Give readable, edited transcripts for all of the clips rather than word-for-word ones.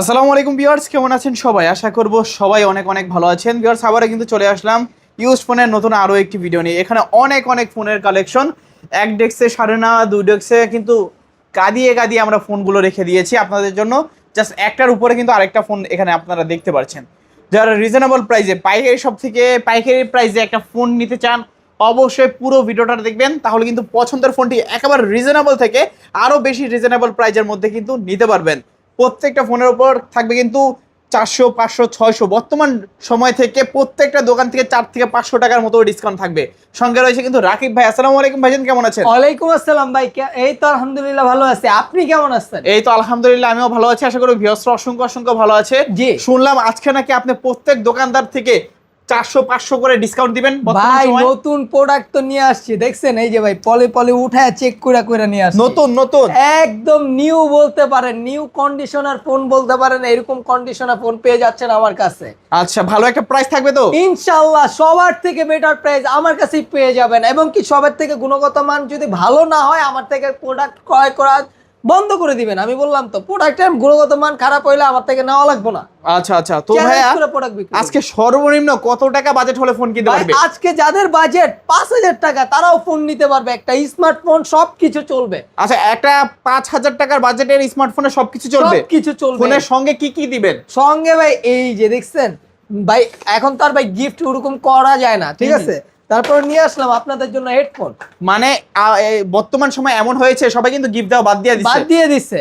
আসসালামু আলাইকুম ভিউয়ার্স, কেমন আছেন সবাই? আশা করব সবাই অনেক অনেক ভালো আছেন। ভিউয়ার্স, আবারও কিন্তু চলে আসলাম ইউজ ফোনের নতুন আরও একটি ভিডিও নিয়ে। এখানে অনেক অনেক ফোনের কালেকশন, এক ডেস্কে সাড়ে না, দুই ডেস্কে কিন্তু গাদিয়ে গাদিয়ে আমরা ফোনগুলো রেখে দিয়েছি আপনাদের জন্য। জাস্ট একটার উপরে কিন্তু আরেকটা ফোন এখানে আপনারা দেখতে পাচ্ছেন। যারা রিজনেবল প্রাইসে পাইকারি প্রাইসে একটা ফোন নিতে চান, অবশ্যই পুরো ভিডিওটা দেখবেন, তাহলে কিন্তু পছন্দের ফোনটি একেবারে রিজনেবল থেকে আরও বেশি রিজনেবল প্রাইসের মধ্যে কিন্তু নিতে পারবেন। প্রত্যেকটা ফোনের উপর থাকবে কিন্তু 400, 500, 600 বর্তমান সময় থেকে প্রত্যেকটা দোকান থেকে 4 থেকে 500 টাকার মতো ডিসকাউন্ট থাকবে। সঙ্গে রয়েছে কিন্তু রাকিব ভাই। আসসালামু আলাইকুম ভাইজান, কেমন আছেন? ওয়ালাইকুম আসসালাম ভাই, এই তো আলহামদুলিল্লাহ ভালো আছি। আপনি কেমন আছেন? এই তো আলহামদুলিল্লাহ, আমিও ভালো আছি। আশা করি ভিউয়ার্সরা অসংখ্য অসংখ্য ভালো আছে। জি, শুনলাম আজকে নাকি আপনি প্রত্যেক দোকানদার থেকে 400-500 করে ডিসকাউন্ট দিবেন ভাই। নতুন প্রোডাক্ট তো নিয়ে আসছি, দেখছেন? এই যে ভাই পলে পলে উঠায় চেক করে নিয়ে আসছি। নতুন একদম নিউ বলতে পারেন, নিউ কন্ডিশনার ফোন বলতে পারেন। এরকম কন্ডিশনার ফোন পেয়ে যাচ্ছেন আমার কাছে। আচ্ছা, ভালো একটা প্রাইস থাকবে তো ইনশাআল্লাহ। সবার থেকে বেটার প্রাইস আমার কাছেই পেয়ে যাবেন, এবং কি সবার থেকে গুণগত মান যদি ভালো না হয় আমার থেকে প্রোডাক্ট ক্রয় করা বন্ধ করে দিবেন। আমি বললাম তো, প্রোডাক্টের গুণগত মান খারাপ হইলে আমার থেকে নেওয়া লাগবে না। আচ্ছা আচ্ছা, তো ভাইয়া আজকে সর্বনিম্ন কত টাকা বাজেট হলে ফোন কিনতে পারবে? আজকে যাদের বাজেট 5000 টাকা তারাও ফোন নিতে পারবে, একটা স্মার্টফোন, সবকিছু চলবে। আচ্ছা, একটা 5000 টাকার বাজেটের স্মার্টফোনে সবকিছু চলবে? সবকিছু চলবে। ফোনের সঙ্গে কি কি দিবেন? সঙ্গে ভাই এই যে দেখছেন ভাই, এখন তো আর ভাই গিফট ওরকম করা যায় না, ঠিক আছে? তারপর নিয়ে আসলাম আপনাদের জন্য হেডফোন। মানে বর্তমান সময় এমন হয়েছে সবাই কিন্তু গিফট দেওয়া বাদ দিয়ে দিচ্ছে,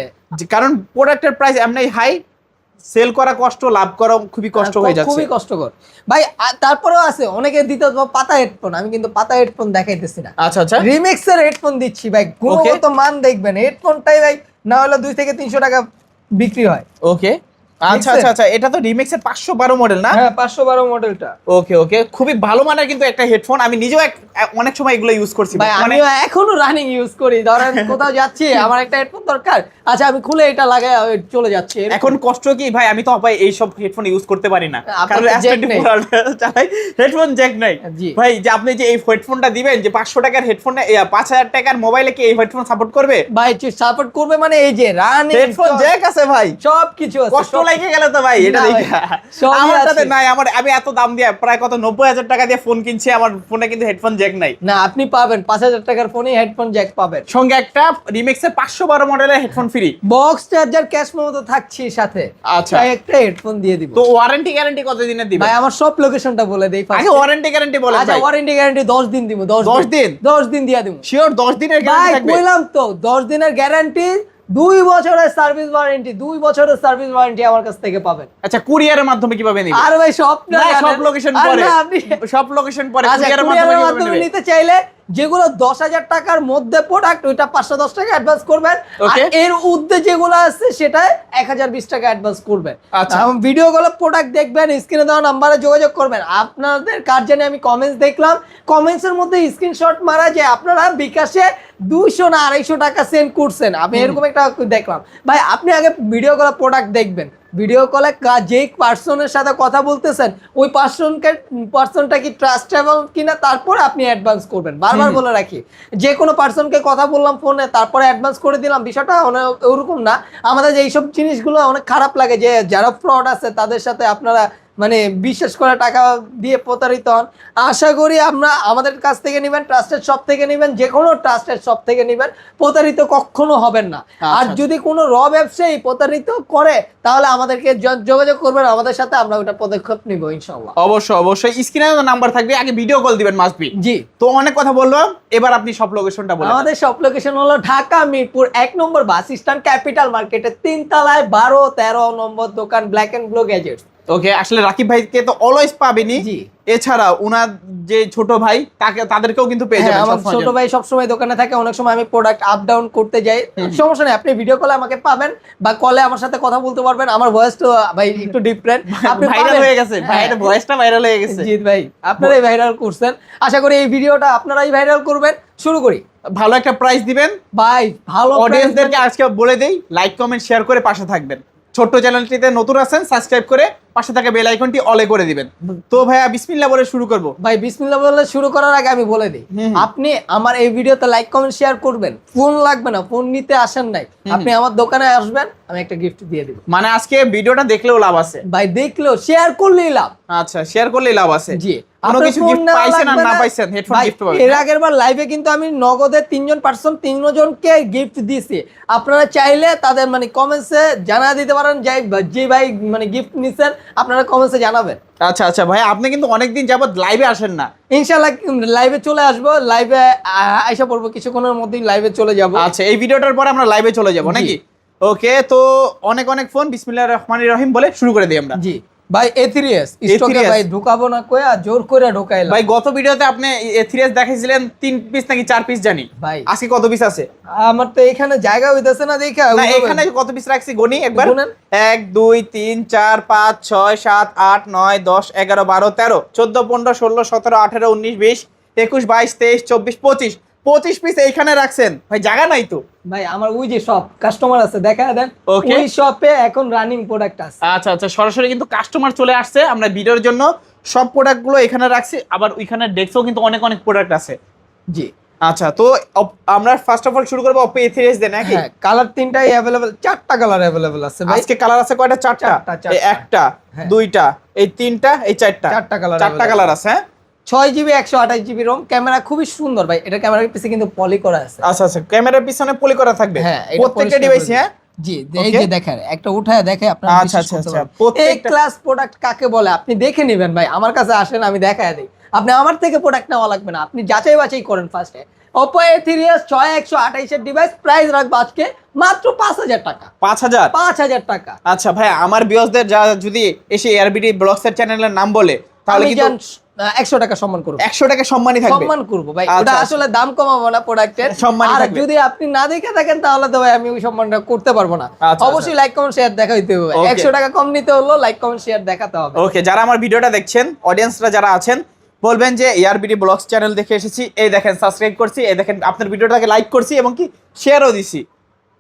কারণ প্রোডাক্টের প্রাইস এমনি হাই, সেল করা কষ্ট, লাভ করা খুবই কষ্ট হয়ে যাচ্ছে, খুবই কষ্টকর ভাই। তারপরেও আছে অনেকে দিতে পাতা হেডফোন, আমি কিন্তু পাতা হেডফোন দেখাইতেছি না। আচ্ছা আচ্ছা, রিমিক্সের হেডফোন দিচ্ছি ভাই, গুণগত মান দেখবেন। হেডফোনটাই ভাই না হলে 2 থেকে 300 টাকা বিক্রি হয়। ওকে, আচ্ছা আচ্ছা আচ্ছা, এটা তো রিমিক্সের 512 মডেল না? হ্যাঁ, 512 মডেলটা। ওকে ওকে, খুবই ভালো মানের কিন্তু একটা হেডফোন। আমি নিজেও অনেক সময় এগুলো ইউজ করছি ভাই, আমি এখনো রানিং ইউজ করি। ধরেন কোথাও যাচ্ছি, আমার একটা হেডফোন দরকার, আচ্ছা আমি খুলে এটা লাগাই চলে যাচ্ছি। এখন কষ্ট কি ভাই, আমি তো ভাই এই সব হেডফোন ইউজ করতে পারি না, কারণ হেডফোন জ্যাক নাই ভাই। যে আপনি যে এই হেডফোনটা দিবেন, যে 500 টাকার হেডফোন, 5000 টাকার মোবাইলে কি এই হেডফোন সাপোর্ট করবে? ভাই সাপোর্ট করবে মানে এই যে রানিং হেডফোন জ্যাক আছে ভাই, সবকিছু আছে। কষ্ট লাগে গেল তো ভাই এটা দেখা। আমার সাথে নাই, আমি এত দাম দিয়ে প্রায় কত 90,000 টাকা দিয়ে ফোন কিনছি, আমার ফোনে কিন্তু হেডফোন জ্যাক নাই। না, আপনি পাবেন 5000 টাকার ফোনে হেডফোন জ্যাক পাবেন, সঙ্গে একটা রিমিক্সের 512 মডেলের headphone free, box charger, cash memo তো থাকছে সাথে। আচ্ছা, একটা হেডফোন দিয়ে দিব। তো ওয়ারেন্টি গ্যারান্টি কত দিনের দিবেন ভাই? আমার সব লোকেশনটা বলে দেই। আগে ওয়ারেন্টি গ্যারান্টি বলেন ভাই। আচ্ছা, ওয়ারেন্টি গ্যারান্টি 10 দিন দিব। 10 দিন দিয়া দিব। শিওর 10 দিনের গ্যারান্টি থাকবে? কইলাম তো 10 দিনের গ্যারান্টি, 2 বছরের সার্ভিস ওয়ারেন্টি। 2 বছরের সার্ভিস ওয়ারেন্টি আমার কাছ থেকে পাবেন। আচ্ছা, কুরিয়ারের মাধ্যমে কিভাবে নিবেন? আর ভাই সব লোকেশন পরে, সব লোকেশন পরে কুরিয়ারের মাধ্যমে নিতে চাইলে যেগুলো 10,000 টাকার মধ্যে প্রোডাক্ট, ওইটা 510 টাকা অ্যাডভান্স করবেন। আর এর ঊর্ধ্বে যেগুলো আছে সেটা 1020 টাকা অ্যাডভান্স করবেন। আচ্ছা, ভিডিও গুলো প্রোডাক্ট দেখবেন, স্ক্রিনে দেওয়া নাম্বারে যোগাযোগ করবেন। আপনাদের কার জানি আমি কমেন্টস দেখলাম, কমেন্টসের মধ্যে স্ক্রিনশট মারা যে আপনারা বিকাশে 200 না 250 টাকা সেন্ড করছেন। আমি এরকম একটা দেখলাম। ভাই আপনি আগে ভিডিও কলে প্রোডাক্ট দেখবেন, ভিডিও কলে যে পার্সনের সাথে কথা বলতেছেন ওই পার্সনটা কি ট্রাস্টেবল কিনা, তারপরে আপনি অ্যাডভান্স করবেন। বারবার বলে রাখি, যে কোনো পার্সনকে কথা বললাম ফোনে, তারপরে অ্যাডভান্স করে দিলাম, বিষয়টা ওরকম না। আমাদের যে এইসব জিনিসগুলো অনেক খারাপ লাগে, যে যারা ফ্রড আছে তাদের সাথে আপনারা মানে বিশেষ করে টাকা দিয়ে প্রতারিত হন। আশা করি আমাদের কাছ থেকে নেবেন, ট্রাস্টেড শপ থেকে নেবেন, যে কোনো ট্রাস্টেড শপ থেকে নেবেন, প্রতারিত কখনো হবেন না। আর যদি কোনো ব্যবসায়ী প্রতারিত করে তাহলে আমাদেরকে যোগাযোগ করবেন আমাদের সাথে, আমরা ওটা পদক্ষেপ নিব ইনশাআল্লাহ। অবশ্যই স্ক্রিনে নাম্বার থাকবে, আগে ভিডিও কল দিবেন মাস্ট বি। জি, তো অনেক কথা বললাম, এবার আপনি সব লোকেশনটা বলেন। আমাদের সব লোকেশন হলো ঢাকা মিরপুর 1 নম্বর বাস স্ট্যান্ড, ক্যাপিটাল মার্কেটের 3 তলায় 12-13 নম্বর দোকান, ব্ল্যাক এন্ড ব্লু গ্যাজেটস। ওকে, আসলে রাকিব ভাইকে তো অলওয়েজ পাবেনি, এছাড়া ওনার যে ছোট ভাই তাদেরকেও কিন্তু পেয়ে যাবেন। আমার ছোট ভাই সবসময় দোকানে থাকে, অনেক সময় আমি প্রোডাক্ট আপ ডাউন করতে যাই, সমস্যা নেই। আপনি ভিডিও কলে আমাকে পাবেন বা কলে আমার সাথে কথা বলতে পারবেন। আমার ভয়েস তো ভাই একটু ডিফারেন্ট, আপনি ভাইরাল হয়ে গেছে, ভাইয়ের ভয়েসটা ভাইরাল হয়ে গেছে। জিৎ ভাই আপনারাই ভাইরাল করছেন, আশা করি এই ভিডিওটা আপনারাই ভাইরাল করবেন। শুরু করি। ভালো একটা প্রাইস দিবেন ভাই, ভালো অডিয়েন্সদেরকে আজকে বলে দেই, লাইক কমেন্ট শেয়ার করে পাশে থাকবেন। ছোট্ট চ্যানেলটিতে নতুন আছেন, সাবস্ক্রাইব করে পাশে থাকা বেল আইকনটি অলে করে দিবেন। তো ভাইয়া বিসমিল্লাহ বলে শুরু করব। ভাই বিসমিল্লাহ বলে শুরু করার আগে আমি বলে দিই, আপনি আমার এই ভিডিওতে লাইক কমেন্ট শেয়ার করবেন, ফোন লাগবে না, ফোন নিতে আসেন নাই, আপনি আমার দোকানে আসবেন, আমি একটা গিফট দিয়ে দিব। মানে আজকে ভিডিওটা দেখলেও লাভ আছে ভাই, দেখলেও শেয়ার করলেই লাভ। আচ্ছা, শেয়ার করলেই লাভ আছে। জি, কোনো কিছু গিফট পাইছেন আর না পাইছেন, হেডফোন গিফট পাবেন। এর আগের বার লাইভে কিন্তু আমি নগদে 3জনকে গিফট দিয়েছি। আপনারা চাইলে তাদের মানে কমেন্টসে জানা দিতে পারেন, যে ভাই মানে গিফট নিছেন আপনারা কমেন্টসে জানাবেন। আচ্ছা আচ্ছা ভাই, আপনি কিন্তু অনেকদিন যাবত লাইভে আসেন না। ইনশাআল্লাহ লাইভে চলে আসবো, লাইভে আইসা পড়বো, কিছুক্ষণের মধ্যেই লাইভে চলে যাব। আচ্ছা, এই ভিডিওটার পরে আমরা লাইভে চলে যাব নাকি? ওকে, তো অনেক অনেক ফোন বিসমিল্লাহির রহমানির রহিম বলে শুরু করে দিই আমরা। জি ভাই, A3s স্টকে ভাই ঢুকাবো না কইয়া জোর করে ঢুকাইলাম। ভাই গত ভিডিওতে আপনি A3s দেখাইছিলেন 3 পিস নাকি 4 পিস জানি ভাই, আজকে কত পিস আছে? আমার তো এখানে জায়গা হইতাছে না দেখা। না, এখানে কত পিস রাখছি গনি একবার। গুনেন। 1 2 3 4 5 6 7 8 9 10 11 12 13 14 15 16 17 18 19 20 21 22 23 24 25 পিস এইখানে রাখছেন ভাই, জায়গা নাই তো ভাই। আমার ওই যে সব কাস্টমার আছে, দেখা দেন ওই শপে এখন রানিং প্রোডাক্ট আছে। আচ্ছা আচ্ছা, সরাসরি কিন্তু কাস্টমার চলে আসছে, আমরা ভিডিওর জন্য সব প্রোডাক্টগুলো এখানে রাখছি। আবার ওইখানে ডেস্কও কিন্তু অনেক অনেক প্রোডাক্ট আছে। জি আচ্ছা, তো আমরা ফার্স্ট অফ অল শুরু করব Oppo A3s দিয়ে নাকি? হ্যাঁ, কালার তিনটাই अवेलेबल, চারটা কালার अवेलेबल আছে ভাই। আজকে কালার আছে কয়টা? চারটা। এই একটা, দুইটা, এই তিনটা, এই চারটা, চারটা কালার আছে। হ্যাঁ, 6GB 128GB রোম, ক্যামেরা খুবই সুন্দর ভাই। এটা ক্যামেরার পিছে কিন্তু পলি করা আছে। আচ্ছা আচ্ছা, ক্যামেরার পিছনে পলি করা থাকবে প্রত্যেকটা ডিভাইসে। হ্যাঁ জি, এই যে দেখেন, একটা উঠায় দেখে আপনারা আচ্ছা বিশ্বাস আচ্ছা করতে আচ্ছা, পারবেন। এই ক্লাস প্রোডাক্ট কাকে বলে আপনি দেখে নেবেন ভাই। আমার কাছে আসেন, আমি দেখায় দেই। আপনি আমার থেকে প্রোডাক্ট নেওয়া লাগবে না, আপনি যাচাই বাছাই করেন ফার্স্টে। Oppo A3s 6128 এর ডিভাইস, প্রাইস রাখবো আজকে মাত্র 5000 টাকা। 5000 টাকা। আচ্ছা ভাই, আমার ভিউয়ার্সদের যদি এসে ARBD ব্লগস এর চ্যানেলের নাম বলে তাহলে কিন্তু 100 টাকা সম্মান করব। 100 টাকা সম্মানই থাকবে। সম্মান করব ভাই, ওটা আসলে দাম কমাবো না প্রোডাক্টের, সম্মানই আর থাকবে। যদি আপনি না দেখে থাকেন তাহলে তো ভাই আমি ওই সম্মানটা করতে পারবো না। অবশ্যই লাইক কমেন্ট শেয়ার দেখাইতে হবে। 100 টাকা কম নিতে হলো, লাইক কমেন্ট শেয়ার দেখাতে হবে। ওকে, যারা আমার ভিডিওটা দেখছেন, অডিয়েন্সরা যারা আছেন, বলবেন যে ARBD ব্লগস চ্যানেল দেখে এসেছি, এই দেখেন সাবস্ক্রাইব করছি, এই দেখেন আপনার ভিডিওটাকে লাইক করছি এবং কি শেয়ারও দিছি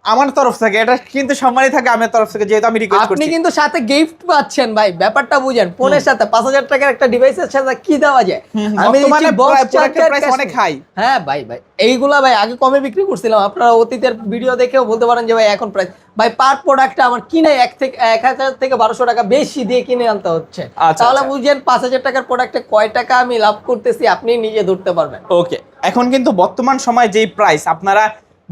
আমার তরফ থেকে। এটা কিন্তু সম্মানই থাকে আমার তরফ থেকে, যেহেতু আমি রিকোয়েস্ট করছি। আপনি কিন্তু সাথে গিফট পাচ্ছেন ভাই, ব্যাপারটা বুঝেন। ফোনের সাথে 5000 টাকার একটা ডিভাইসের সাথে কি দেওয়া যায়? আমি বর্তমানে প্রোডাক্টের প্রাইস অনেক হাই। হ্যাঁ ভাই, এইগুলা ভাই আগে কমে বিক্রি করছিলাম, আপনারা অতীতের ভিডিও দেখেও বলতে পারেন যে ভাই এখন প্রাইস ভাই পার প্রোডাক্টটা আমার কিনে 1000 থেকে 1200 টাকা বেশি দিয়ে কিনে আনতে হচ্ছে। তাহলে বুঝেন 5000 টাকার প্রোডাক্টে কয় টাকা আমি লাভ করতেছি, আপনি নিজে ধরতে পারবেন। ওকে, এখন কিন্তু বর্তমান সময় যেই প্রাইস, আপনারা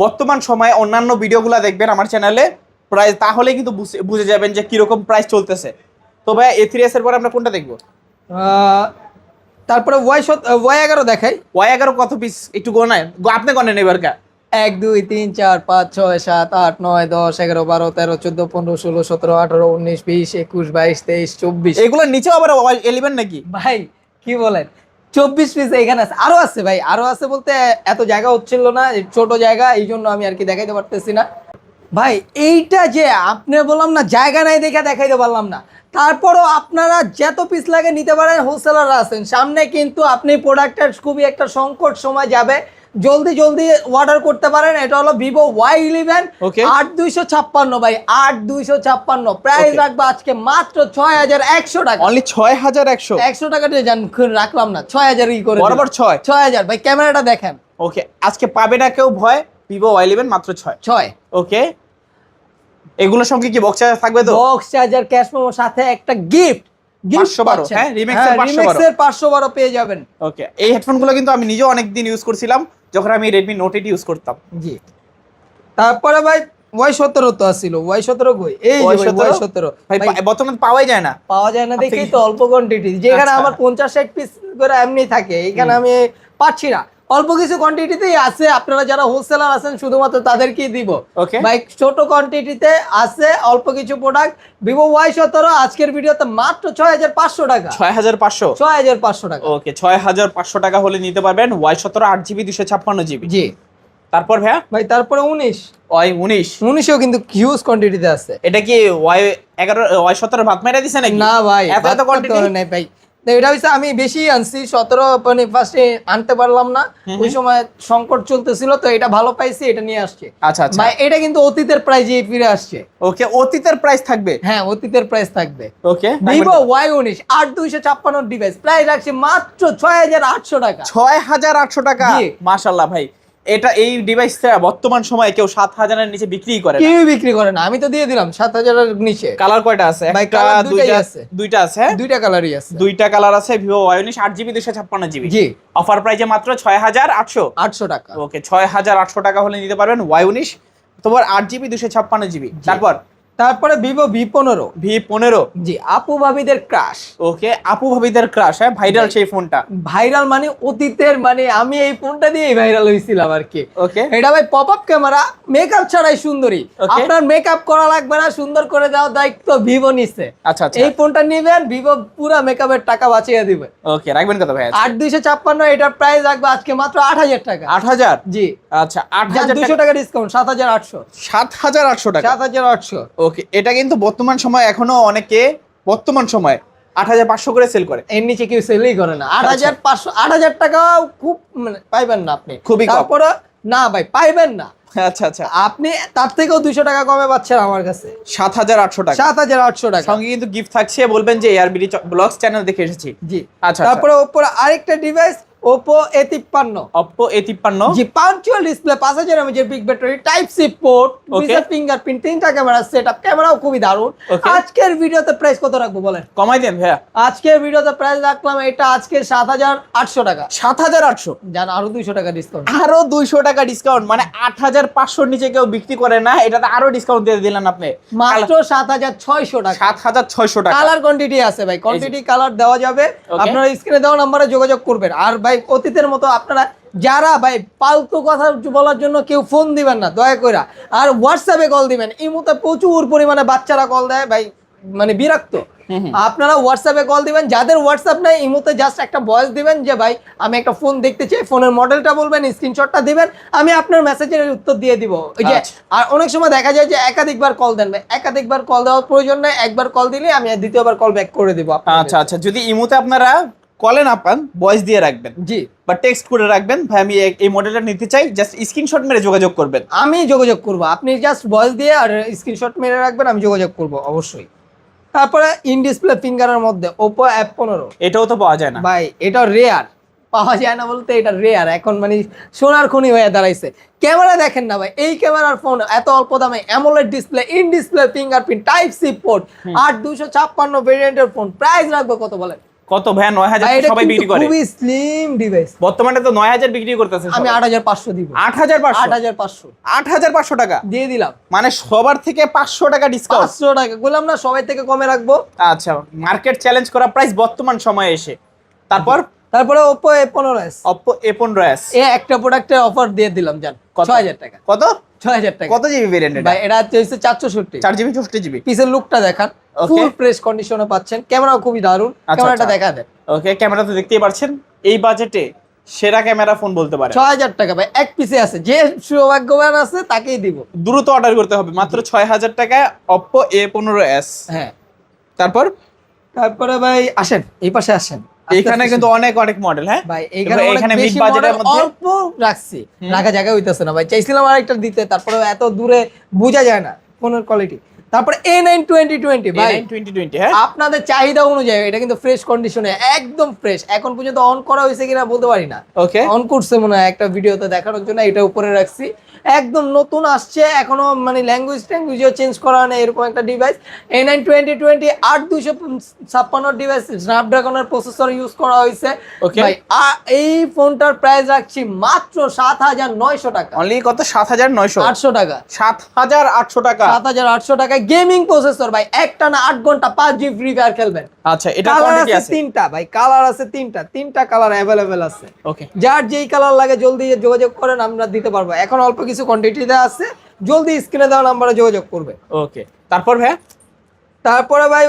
বর্তমান সময়ে অন্যান্য ভিডিওগুলো দেখবেন আমার চ্যানেলে প্রাইস, তাহলে কিন্তু বুঝে যাবেন যে কিরকম প্রাইস চলতেছে। তো ভাই A3s এর পরে আমরা কোনটা দেখবো? তারপরে Y11 দেখাই। Y11 কত পিস একটু গোনায়, আপনি গনেন এবারকা। 1 2 3 4 5 6 7 8 9 10 11 12 13 14 15 16 17 18 19 20 21 22 23 24। এগুলোর নিচেও আবার Y11 নাকি? ভাই কি বলেন, 24 পিস এখানে আছে, আরো আছে ভাই, আরো আছে বলতে এত জায়গা হচ্ছিল না, ছোট জায়গা, এই জন্য আমি আর কি দেখাইতে পারতেছি না ভাই। এইটা যে আপনি বললাম না জায়গা নাই দেখে দেখাইতে পারলাম না, তারপরও আপনারা যত পিস লাগে নিতে পারেন, হোলসেলাররা আছেন সামনে, কিন্তু আপনি প্রোডাক্টের খুবই একটা সংকট সময় যাবে, জলদি অর্ডার করতে পারেন। এটা হলো Vivo Y11 8256 ভাই, 8256 প্রাইস রাখবো আজকে মাত্র 6100 টাকা। অনলি 6100। 100 টাকা দিয়ে রাখলাম না, 6000 ই করে বরাবর 6000 ভাই। ক্যামেরাটা দেখেন। ওকে, আজকে পাবে না কেউ ভয়, Vivo Y11 মাত্র 6। ওকে, এগুলোর সঙ্গে কি বক্স চার্জার থাকবে? তো বক্স চার্জার, ক্যাশ মেমো, সাথে একটা গিফট 512। হ্যাঁ, রিমিক্সের 512 পেয়ে যাবেন। ওকে, এই হেডফোনগুলো কিন্তু আমি নিজেও অনেকদিন ইউজ করছিলাম যখন আমি Redmi Note 8 ইউজ করতাম। জি, তারপরে ভাই Y17 তো আসছিল। Y17 কই? এই যে Y17 ভাই বর্তমানে পাওয়াই যায় না। পাওয়া যায় না দেখেই তো অল্প কোয়ান্টিটি, যেখানে আমার 50-60 পিস করে এমনি থাকে, এখানে আমি পাচ্ছি না। অল্প কিছু কোয়ান্টিটিতেই আছে, আপনারা যারা হোলসেলার আছেন শুধুমাত্র তাদেরকেই দিব ভাই। ছোট কোয়ান্টিটিতে আছে অল্প কিছু প্রোডাক্ট। Vivo Y17 আজকের ভিডিওতে মাত্র 6500 টাকা। 6500 টাকা। ওকে, 6500 টাকা হলে নিতে পারবেন Y17 8GB 256GB। জি, তারপর ভাই তারপরে 19 কিন্তু হিউজ কোয়ান্টিটিতে আছে। এটা কি Y17 ভাত মেরে দিছে নাকি? না ভাই, এত কোয়ান্টিটি নাই ভাই। এটা হচ্ছে আমি বেশি আনছি 17 মানে ফার্স্টে আনতে পারলাম না, ওই সময় সংকট চলতেছিল, তো এটা ভালো পাইছি, এটা নিয়ে আসছে। আচ্ছা আচ্ছা ভাই এটা কিন্তু অতীতের প্রাইজে ফিরে আসছে। ওকে, অতীতের প্রাইস থাকবে। হ্যাঁ অতীতের প্রাইস থাকবে। ওকে, ভিভো Y19 8256 ডিভাইস প্রাইস রাখছে মাত্র 6800 টাকা। 6800 টাকা। জি। মাশাআল্লাহ ভাই, এটা এই ডিভাইসটা বর্তমান সময়ে কেউ 7000 এর নিচে বিক্রি করে না। কেউ বিক্রি করে না, আমি তো দিয়ে দিলাম 7000 এর নিচে। কালার কয়টা আছে? ভাই, একটা, কালার দুইটাই দুইটা আছে। দুইটা আছে, হ্যাঁ? দুইটা কালারই আছে। দুইটা কালার আছে। Vivo Y19 8GB 256GB। জি। অফার প্রাইসে মাত্র 6800। 800 টাকা। ওকে, 6800 টাকা হলে নিতে পারবেন Y19, তোমার 8GB 256GB। তারপরে ভিভো V15। V15। জি, আপু ভাবিদের ক্রাশ। ওকে, আপু ভাবিদের ক্রাশ, হ্যাঁ, ভাইরাল সেই ফোনটা। ভাইরাল মানে অতীতের, মানে আমি এই ফোনটা দিয়েই ভাইরাল হয়েছিলাম আর কি। ওকে, এটা ভাই পপ আপ ক্যামেরা, মেকআপ ছাড়াই সুন্দরী। Okay. আপনার মেকআপ করা লাগবে না, সুন্দর করে দেওয়ার দায়িত্ব ভিভো নিচ্ছে। আচ্ছা আচ্ছা। এই ফোনটা নিবেন, ভিভো পুরা মেকআপের টাকা বাঁচিয়ে দিবে। ওকে, রাখবেন কত ভাই? 8256, এটার প্রাইস রাখবে আজকে মাত্র 8000 টাকা। 8000? জি। আচ্ছা, 8000 200 টাকা ডিসকাউন্ট, 7800। 7800 টাকা। 7800। ওকে, এটা কিন্তু বর্তমান সময় এখনো অনেকে বর্তমান সময় 8500 করে সেল করে। এর নিচে কেউ সেলই করে না। 8500, 8000 টাকা খুব মানে পাইবেন না আপনি, খুবই কম। তারপরে না ভাই পাইবেন না। আচ্ছা আচ্ছা, আপনি তার থেকেও 200 টাকা কমে পাচ্ছেন আমার কাছে। 7800 টাকা। 7800 টাকা। সঙ্গে কিন্তু গিফট থাকছে, বলবেন যে এআরবিডি ব্লগস চ্যানেল দেখে এসেছি। জি। আচ্ছা, তারপরে ওপরে আরেকটা device Oppo A53। Oppo A53। জি, পাঞ্চুয়াল ডিসপ্লে, 5000 mAh এর big battery, type C port, ভিসা ফিঙ্গারপ্রিন্ট, তিনটা ক্যামেরা সেটআপ, ক্যামেরাও খুবই দারুণ। Okay. আজকের ভিডিওতে প্রাইস কত রাখবো বলেন? কমাই দেন ভাইয়া। আজকের ভিডিওতে প্রাইস রাখলাম এটা আজকে 7800 টাকা। 7800? জান আরো 200 টাকা ডিসকাউন্ট। আরো 200 টাকা ডিসকাউন্ট, মানে 8500 নিচে কেউ বিক্রি করে না, এটাতে আরো ডিসকাউন্ট দিয়ে দিলেন আপনি। মাত্র 7600 টাকা। 7600 টাকা। কালার কোয়ান্টিটি আছে ভাই, কোয়ান্টিটি কালার দেওয়া যাবে। Okay. আপনারা স্ক্রিনে দেওয়া নম্বরে যোগাযোগ করবেন। আর ভাই অতীতের মতো আপনারা যারা ভাই ফালতু কথা বলার জন্য কেউ ফোন দিবেন না দয়া করে, আর হোয়াটসঅ্যাপে কল দিবেন। এই মুহূর্তে প্রচুর পরিমাণে বাচ্চারা কল দেয় ভাই, মানে বিরক্ত। আপনারা হোয়াটসঅ্যাপে কল দিবেন, যাদের হোয়াটসঅ্যাপ নাই এই মুহূর্তে জাস্ট একটা ভয়েস দিবেন যে ভাই আমি একটা ফোন দেখতে চাই, ফোনের মডেলটা বলবেন, স্ক্রিনশটটা দিবেন, আমি আপনার মেসেজের উত্তর দিয়ে দিব। ওই যে আচ্ছা। আর অনেক সময় দেখা যায় যে একাধিকবার কল দেন ভাই, একাধিকবার কল দেওয়ার প্রয়োজন নাই, একবার কল দিলে আমি দ্বিতীয়বার কল ব্যাক করে দিব আপনাদের। আচ্ছা আচ্ছা, যদি ইমোতে আপনারা কলে না পান, ভয়েস দিয়ে রাখবেন জি, বা টেক্সট করে রাখবেন, ভাই আমি এই মডেলটা নিতে চাই, জাস্ট স্ক্রিনশট মেরে যোগাযোগ করবেন। আমি যোগাযোগ করব, আপনি জাস্ট ভয়েস দিয়ে আর স্ক্রিনশট মেরে রাখবেন, আমি যোগাযোগ করব অবশ্যই। তারপরে ইন ডিসপ্লে ফিঙ্গারের মধ্যে Oppo F15। এটাও তো পাওয়া যায় না ভাই এটা রেয়ার, পাওয়া যায় না বলতে এটা রেয়ার, এখন মানে সোনার খনি হয়ে দাঁড়াইছে। ক্যামেরা দেখেন না ভাই, এই ক্যামেরার ফোন এত অল্প দামে, AMOLED display, in display fingerprint, type C port, 8256 ভেরিয়েন্টের ফোন, প্রাইস রাখবো কত বলেন? কত ভাই? 9000 ভাই এটা সবাই বিক্রি কিন্তু করে। খুবই স্লিম ডিভাইস। বর্তমানে তো 9000 বিক্রি করতেছে আমি 8500 দিব। 8500? 8500 8500 টাকা দিয়ে দিলাম। মানে সবার থেকে 500 টাকা ডিসকাউন্ট। 500 টাকা বললাম না, সবাই থেকে কমে রাখবো। আচ্ছা, মার্কেট চ্যালেঞ্জ করা প্রাইস বর্তমান সময়ে এসে। তারপরে Oppo A15s। Oppo A15s এ একটা প্রোডাক্টের অফার দিয়ে দিলাম জান, 6000 টাকা। কত? 6000 টাকা। কত জিবি ভেরিয়েন্ট এটা? ভাই এটা হচ্ছে 464। 4GB 64GB। পিছের লুকটা দেখান, Okay. ফুল ফ্রেশ কন্ডিশনে পাচ্ছেন, ক্যামেরাও খুবই দারুণ। আচ্ছা, ক্যামেরাটা আচ্ছা। দেখা দেন। ওকে, ক্যামেরা তো দেখতেই পাচ্ছেন, এই বাজেটে সেরা ক্যামেরা ফোন বলতে পারে। 6000 টাকা ভাই, এক পিসে আছে, যে সৌভাগ্যবান আছে তাকেই দিব। দ্রুত অর্ডার করতে হবে, মাত্র 6000 টাকায় Oppo A15s। হ্যাঁ, তারপরে ভাই আসেন এই পাশে আসেন। এখানে কিন্তু অনেক অনেক মডেল, হ্যাঁ ভাই এখানে এখানে অনেক মিড বেশি বাজেটের মডেল মধ্যে অল্প রাখছি, রাখা জায়গা হইতাছে না ভাই, চাইছিলাম আরেকটা দিতে, তারপরে এত দূরে বোঝা যায় না ফোনের কোয়ালিটি। তারপরে A9 2020 ভাই, A9 2020, হ্যাঁ আপনাদের চাহিদা অনুযায়ী এটা কিন্তু ফ্রেশ কন্ডিশনে, একদম ফ্রেশ। এখন পর্যন্ত অন করা হয়েছে কিনা বলতে পারি না, ওকে। অন করছে মনে হয় একটা ভিডিওতে দেখানোর জন্য, এটা উপরে রাখছি। একদম নতুন আসছে, এখনো মানে ল্যাঙ্গুয়েজও চেঞ্জ করা হয় না, এরকম একটা ডিভাইস। A9 2020 8256 ডিভাইস, স্ন্যাপড্রাগনের প্রসেসর ইউজ করা হয়েছে। Okay. ভাই এই ফোনটার প্রাইস রাখছি মাত্র 7900 টাকা। অনলি কত? 7900? 800 টাকা। 7800 টাকা। 7800 টাকায় গেমিং প্রসেসর ভাই, একটানা 8 ঘন্টা 5GB ফ্রি ফায়ার খেলবেন। আচ্ছা, এটা কালার কোয়ান্টিটি আছে আছে? তিনটা ভাই, কালার আছে তিনটা কালার অ্যাভেলেবেল আছে। ওকে, যার যেই কালার লাগে জলদি যোগাযোগ করেন, আমরা দিতে পারবো। এখন অল্প কিছু কোয়ান্টিটিতে আছে, জলদি স্ক্রিনে দেওয়া নাম্বারে যোগাযোগ করবে। ওকে। তারপর ভাই তারপরে ভাই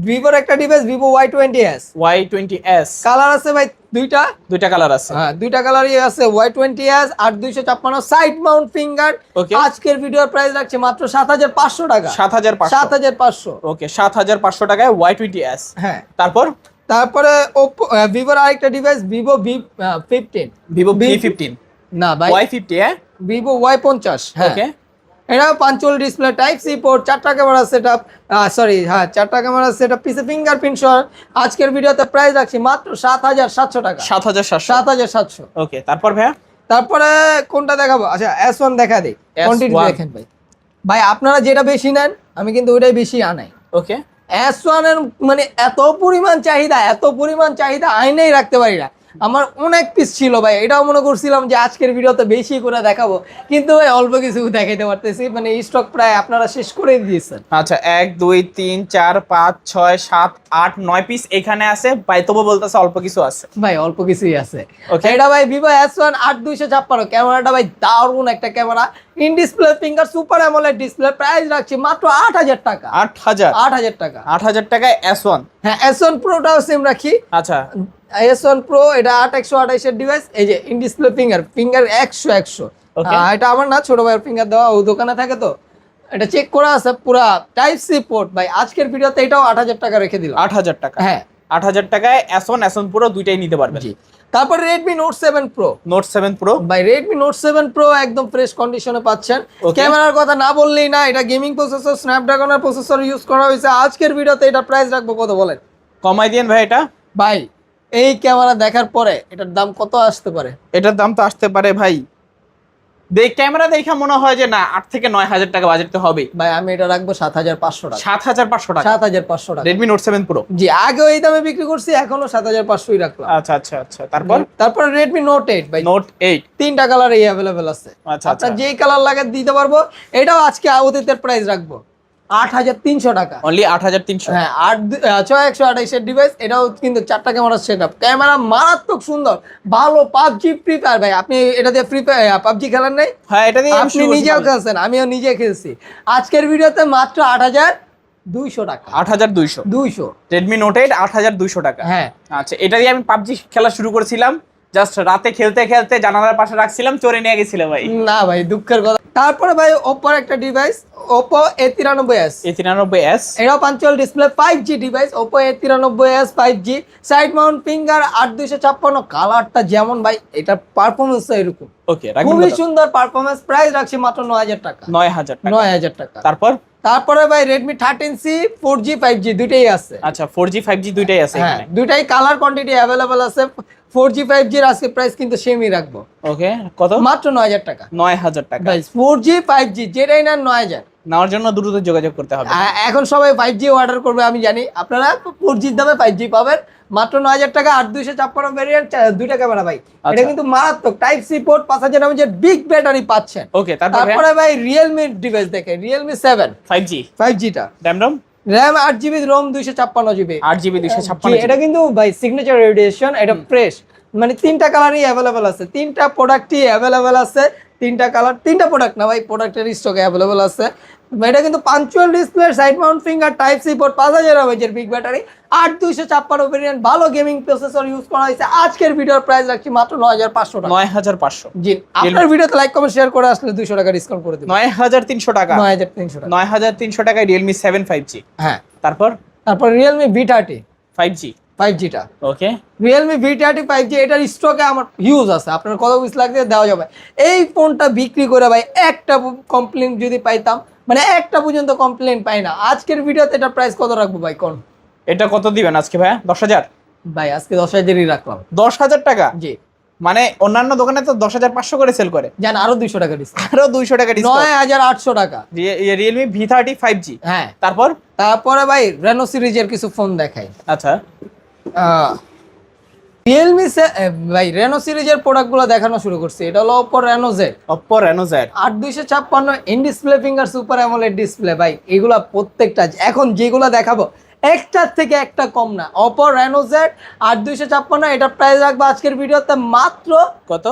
ভিভোর একটা device, Vivo Y20s। Y20s colour আছে ভাই দুইটা কালার আছে। হ্যাঁ, দুইটা কালারই আছে। Y20s 8256 side mount finger. Okay. আজকের ভিডিওর প্রাইস রাখছে মাত্র 7500 টাকা। 7500? 7500। ওকে, 7500 টাকায় Y20s। হ্যাঁ, তারপর তারপরে ওপো ভিভোর আরেকটা device Vivo V15 Vivo V15 না ভাই Y50 হ্যাঁ ভিভো Y50 হ্যাঁ ওকে এটা punch hole display type C port, 4টা ক্যামেরা সেটআপ, সরি হ্যাঁ 4টা ক্যামেরা সেটআপ, পিছে ফিঙ্গারপ্রিন্ট সহ। আজকের ভিডিওতে প্রাইস রাখছি মাত্র 7,700 টাকা। 7,700 7,700। ওকে তারপর ভাইয়া তারপরে কোনটা দেখাবো? আচ্ছা S1 দেখা দিই, কোয়ান্টিটি দেখেন ভাই। ভাই আপনারা যেটা বেশি নেন আমি কিন্তু ওইটাই বেশি আনাই। ওকে S1 এর মানে এত পরিমাণ চাহিদা আইনেই রাখতে পারি না। আমার অনেক পিস ছিল ভাই, এটাও মনে করছিলাম যে আজকের ভিডিওতে বেশি করে দেখাবো, কিন্তু ভাই অল্প কিছু দেখাইতে পারতেছি, মানে স্টক প্রায় আপনারা শেষ করে দিয়েছেন। আচ্ছা 1 2 3 4 5 6 7 8 9 পিস এখানে আছে ভাই, তবু বলতেছে অল্প কিছু আছে ভাই অল্প কিছুই আছে। Okay. এটা ভাই ভিভো S1 8256, ক্যামেরাটা ভাই দারুণ একটা camera, in display finger super AMOLED display, price রাখছি মাত্র 8,000 টাকা। 8,000 টাকা। 8,000 টাকায় S1 হ্যাঁ S1 প্রোটাও সেম রাখি। আচ্ছা S1 Pro এটা 8/128 এর ডিভাইস, এই যে ইন ডিসপ্লে ফিঙ্গার 100 Okay. এটা আমার না, ছোট ভাইয়ের ফিঙ্গার দেওয়া, ও দোকানে থাকে তো এটা চেক করা আছে পুরা টাইপ সি পোর্ট। ভাই আজকের ভিডিওতে এটাও 8,000 টাকা রেখে দিলাম। 8,000 টাকা হ্যাঁ 8,000 টাকায় S1 Pro দুইটাই নিতে পারবেন। জি। তারপর Redmi Note 7 Pro। Note 7 Pro ভাই Redmi Note 7 Pro একদম ফ্রেশ কন্ডিশনে পাচ্ছেন। Okay. ক্যামেরার কথা না বললেই না, এটা গেমিং প্রসেসর, স্ন্যাপড্রাগনের প্রসেসর ইউজ করা হয়েছে। আজকের ভিডিওতে এটা প্রাইস রাখবো কত বলেন? কমাই দিয়েন ভাই এটা। ভাই এই ক্যামেরা দেখার পরে এটার দাম কত আসতে পারে? এটার দাম তো আসতে পারে ভাই, ক্যামেরা দেখা মনে হয় যে না 8 থেকে 9,000 টাকা বাজেট তো হবে। ভাই আমি এটা রাখবো 7,500 টাকা। 7,500 টাকা 7,500 টাকা। Redmi Note 7 Pro। জি আগে এই দামে বিক্রি করছি, এখনো 7,500ই রাখলাম। আচ্ছা তারপর Redmi Note 8 ভাই Note 8 তিনটা কালার অ্যাভেলেবেল আছে। আচ্ছা আপনার যেই কালার লাগে দিতে পারবো। এটাও আজকে অতীতের প্রাইস রাখবো 8,300 টাকা। অনলি 8,300। হ্যাঁ 6/128 এর ডিভাইস, এটাও কিন্তু 4টা ক্যামেরা সেটআপ, ক্যামেরা মারাত্মক সুন্দর, ভালো। পাবজি ফ্রি ফায়ার ভাই, আপনি এটা দিয়ে পাবজি খেলেন নাই? হ্যাঁ এটা দিয়ে আপনি নিজেও খেলছেন, আমিও নিজে খেলছি। আজকের ভিডিওতে মাত্র 8,200 টাকা। 8,200 Redmi Note 8 8,200 টাকা। হ্যাঁ আচ্ছা এটা দিয়ে আমি পাবজি খেলা শুরু করেছিলাম, জাস্ট রাতে খেলতে খেলতে জানালার পাশে রাখছিলাম, চোরে নিয়ে গেছিল ভাই। না ভাই দুঃখের কথা। তারপরে ভাই Oppo একটা ডিভাইস, Oppo A93s। A93s এটাও punctual display 5G device, Oppo A93s 5G, side mount finger 8256, কালারটা যেমন ভাই এটা পারফরম্যান্স এরকম। ওকে রাখবেন খুবই কত? সুন্দর পারফরম্যান্স, প্রাইস রাখছি মাত্র 9,000 টাকা। 9,000 টাকা 9,000 টাকা। তারপরে ভাই Redmi 13C 4G 5G দুইটাই আছে। আচ্ছা 4G 5G দুইটাই আছে হ্যাঁ এখানে। দুইটাই কালার কোয়ান্টিটি अवेलेबल আছে। 4G 5G এর আজকে প্রাইস কিন্তু সেমই রাখবো। ওকে কত? মাত্র 9,000 টাকা। 9,000 টাকা। গাইস 4G 5G যেটাই নেন 9,000। নেওয়ার জন্য দ্রুত যোগাযোগ করতে হবে। এখন সবাই 5G অর্ডার করবে আমি জানি, আপনারা 4G দামে 5G পাবেন মাত্র 9,000 টাকা। 8256 ভেরিয়েন্ট, দুইটা ক্যামেরা ভাই, এটা কিন্তু মারাত্মক। Type C port, 5000 mAh big battery পাচ্ছেন। ওকে তারপরে ভাই Realme ডিভাইস দেখেন, Realme 7 5G টা RAM 8GB, ROM 256GB। 8GB 256GB। এটা কিন্তু ভাই সিগনেচার এডিশন, এটা ফ্রেশ, মানে তিনটা কালারই অ্যাভেলেবল আছে, তিনটা প্রোডাক্টই অ্যাভেলেবল আছে, তিনটা কালার, তিনটা প্রোডাক্ট না ভাই, প্রোডাক্টের স্টকে অ্যাভেলেবল আছে। এটা কিন্তু punch hole display, side mount finger, type C port, 5000 mAh big battery, 8256 variant, ভালো গেমিং প্রসেসর ইউজ করা হয়েছে। আজকের ভিডিওর প্রাইস রাখছি মাত্র 9,500 টাকা। 9,500। জি আপনার ভিডিওতে লাইক কমেন্ট শেয়ার করে আসলে 200 টাকা ডিসকাউন্ট করে দেব। 9,300 টাকা। 9,300 টাকা। 9,300 টাকায় Realme 7 5G। হ্যাঁ তারপর Realme V30 5G টা। ওকে Realme V30 5G এটার স্টকে আমার হিউজ আছে, আপনার কত পিস লাগবে দেওয়া যাবে। এই ফোনটা বিক্রি করে ভাই একটা কমপ্লেন যদি পাইতাম, মানে একটা পর্যন্ত কমপ্লেন পাই না। আজকের ভিডিওতে এটার প্রাইস কত রাখবো ভাই কোন? এটা কত দিবেন আজকে ভাইয়া? 10,000 ভাই আজকে 10,000ই রাখলাম। 10,000 টাকা? জি মানে অন্যান্য দোকানে তো 10,500 করে সেল করে। জান আরো 200 টাকা ডিসকাউন্ট, আরো 200 টাকা ডিসকাউন্ট। 9,800 টাকা। Realme V30 5G। হ্যাঁ তারপরে ভাই Reno সিরিজের কিছু ফোন দেখাই। আচ্ছা ভাই Reno সিরিজের প্রোডাক্টগুলো দেখানো শুরু করছি। এটা হলো Oppo Reno Z। 8256 in display finger super AMOLED display. ভাই এগুলা প্রত্যেকটা এখন যেগুলো দেখাবো একটার থেকে একটা কম না। Oppo Reno Z 8256, এটা প্রাইস রাখবো আজকের ভিডিওতে মাত্র কত?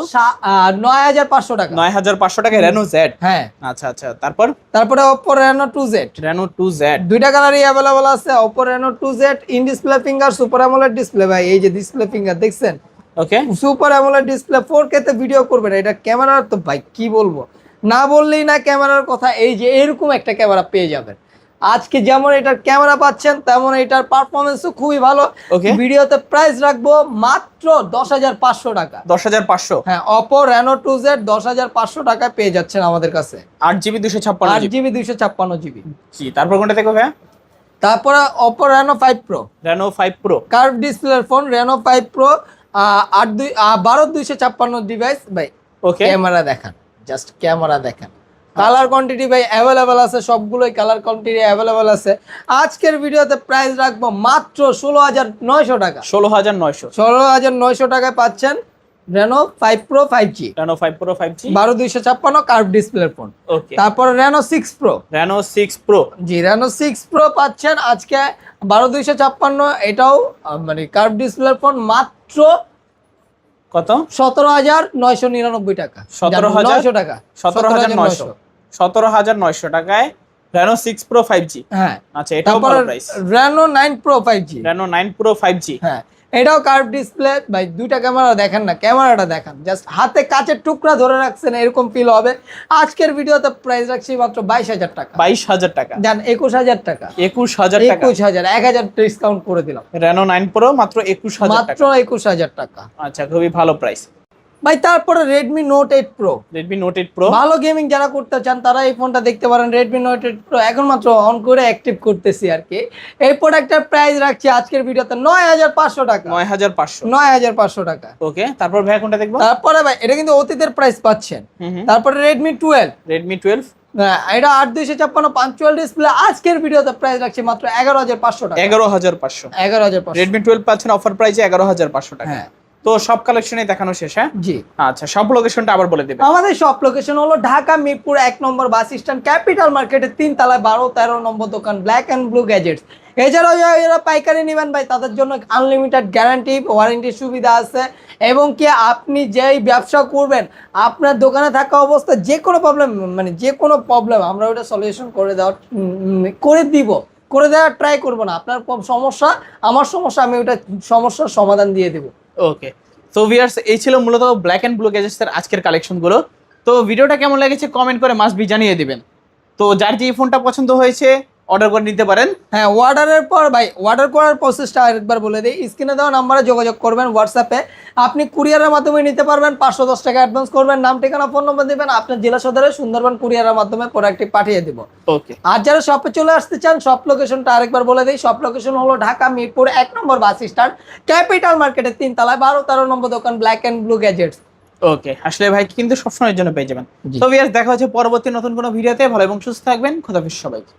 9,500 টাকা। 9,500 টাকায় Reno Z। হ্যাঁ আচ্ছা তারপরে Oppo Reno 2Z। Reno 2Z দুইটা কালারই अवेलेबल আছে। Oppo Reno 2Z in display finger super AMOLED display. ভাই এই যে ডিসপ্লে ফিঙ্গার দেখছেন, ওকে সুপার অ্যামোলেড ডিসপ্লে, 4K তে ভিডিও করবেন। এটা ক্যামেরার তো ভাই কি বলবো, না বললেই না ক্যামেরার কথা। এই যে এরকম একটা ক্যামেরা পেয়ে যাবেন আজকে যেমন এটার ক্যামেরা পাচ্ছেন তেমন এটার পারফরমেন্সও খুবই ভালো। ওকে, ভিডিওতে প্রাইস রাখবো মাত্র 10,500 টাকা। 10,500। হ্যাঁ, Oppo Reno 2Z 10,500 টাকায় পেয়ে যাচ্ছেন আমাদের কাছে। 8GB 256GB। 8GB 256GB। জি, তারপর কোনটা দেখো ভাইয়া? তারপরে Oppo Reno 5 Pro, Reno 5 Pro। Curve ডিসপ্লের ফোন Reno 5 Pro, 12,256 ডিভাইস ভাই। ওকে, ক্যামেরা দেখান, জাস্ট ক্যামেরা দেখান। কালার কোয়ান্টিটি ভাই অ্যাভেলেবেল আছে, সবগুলোই কালার কোয়ান্টিটি অ্যাভেলেবেল আছে। আজকের ভিডিওতে প্রাইস রাখবো মাত্র 16,900 টাকা। 16,900। 16,900 টাকায় পাচ্ছেন Reno 5 Pro 5G, Reno 5 Pro 5G। 12,256 curve ডিসপ্লের ফোন। ওকে, তারপর Reno 6 Pro। Reno 6 Pro। জি, Reno 6 Pro পাচ্ছেন আজকে 12,256, এটাও মানে কার্ভ ডিসপ্লের ফোন, মাত্র কত? 17,999 টাকা। 17,900 টাকা। 17,900। 17,900 টাকায় Reno 6 Pro 5G। হ্যাঁ, আচ্ছা, এটাও তারপর ভালো price. Reno 9 Pro 5G। Reno 9 Pro 5G। হ্যাঁ, এটাও কার্ভ ডিসপ্লে ভাই। দুইটা ক্যামেরা দেখেন না, ক্যামেরাটা দেখান, জাস্ট হাতে কাচের টুকরা ধরে রাখছেন এরকম ফিল হবে। আজকের ভিডিওতে প্রাইস রাখছি মাত্র 22,000 টাকা। 22,000 টাকা। জান 21,000 টাকা। 21,000 টাকা। 21,000, 1,000 ডিসকাউন্ট করে দিলাম। Reno 9 Pro মাত্র 21,000 টাকা। মাত্র 21,000 টাকা আচ্ছা, খুবই ভালো প্রাইস। ভাই। তারপরে Redmi Note 8 Pro। Redmi Note 8 Pro। ভালো গেমিং যারা করতে চান তারা এই ফোনটা দেখতে পারেন। Redmi Note 8 Pro এখন মাত্র অন করে অ্যাক্টিভ করতেছি আর কি। এই প্রোডাক্টের প্রাইস রাখছি আজকের ভিডিওতে 9,500 টাকা। 9,500। 9,500 টাকা। ওকে, তারপর ভাইয়া কোনটা দেখবো? তারপরে ভাই এটা কিন্তু অতীতের প্রাইস পাচ্ছেন। তারপরে Redmi 12। Redmi 12। এটা 8,256 পাঞ্চুয়াল ডিসপ্লে। আজকের ভিডিওতে প্রাইস রাখছি মাত্র 11,500 টাকা। 11,500। 11,500। Redmi 12 পাচ্ছেন অফার প্রাইসে 11,500 টাকা। হ্যাঁ। তো সব কালেকশনই দেখানো শেষ? হ্যাঁ জি। আচ্ছা, সব লোকেশনটা আবার বলে দেবেন। আমাদের সব লোকেশন হলো ঢাকা মিরপুর 1 নম্বর বাস স্ট্যান্ড, ক্যাপিটাল মার্কেটের 3 তলায় 12-13 নম্বর দোকান ব্ল্যাক অ্যান্ড ব্লু গ্যাজেটস। এছাড়াও যারা পাইকারি নেবেন ভাই তাদের জন্য আনলিমিটেড গ্যারান্টি ওয়ারেন্টির সুবিধা আছে। এবং কি আপনি যেই ব্যবসা করবেন আপনার দোকানে থাকা অবস্থায় যে কোনো প্রবলেম, মানে যে কোনো প্রবলেম আমরা ওটা সলিউশন করে দেওয়ার ট্রাই করবো না। আপনার সমস্যা আমার সমস্যা, আমি ওটা সমস্যার সমাধান দিয়ে দেবো। ওকে, তো ভিউয়ার্স এই ছিল মূলত ব্ল্যাক অ্যান্ড ব্লু গ্যাজেটসের আজকের কালেকশনগুলো। তো ভিডিওটা কেমন লেগেছে কমেন্ট করে মাস্ট বি জানিয়ে দিবেন। তো যার যে ফোনটা পছন্দ হয়েছে অর্ডার করে নিতে পারেন। হ্যাঁ, অর্ডারের পর ভাই অর্ডার করার প্রসেসটা আরেকবার বলে দিই। স্ক্রিনে দেওয়া নাম্বারে যোগাযোগ করবেন হোয়াটসঅ্যাপে। আপনি কুরিয়ারের মাধ্যমে নিতে পারবেন। 510 টাকা অ্যাডভান্স করবেন, নাম ঠিকানা ফোন নম্বর দিবেন, আপনার জেলা সদরে সুন্দরবন কুরিয়ারের মাধ্যমে প্রোডাক্টটি পাঠিয়ে দেব। ওকে, আর যারা শপে চলে আসতে চান সব লোকেশনটা আরেকবার বলে দিই। সব লোকেশন হলো ঢাকা মিরপুর 1 নম্বর বাস স্ট্যান্ড, ক্যাপিটাল মার্কেটের 3 তলায় 12-13 নম্বর দোকান ব্ল্যাক অ্যান্ড ব্লু গ্যাজেটস। ওকে, আসলে ভাই কিন্তু সবসময়ের জন্য পেয়ে যাবেন। জি। তো ভিউয়ার্স দেখা হচ্ছে পরবর্তী নতুন কোনো ভিডিওতে। ভালো এবং সুস্থ থাকবেন। খোদাফেজ সবাইকে।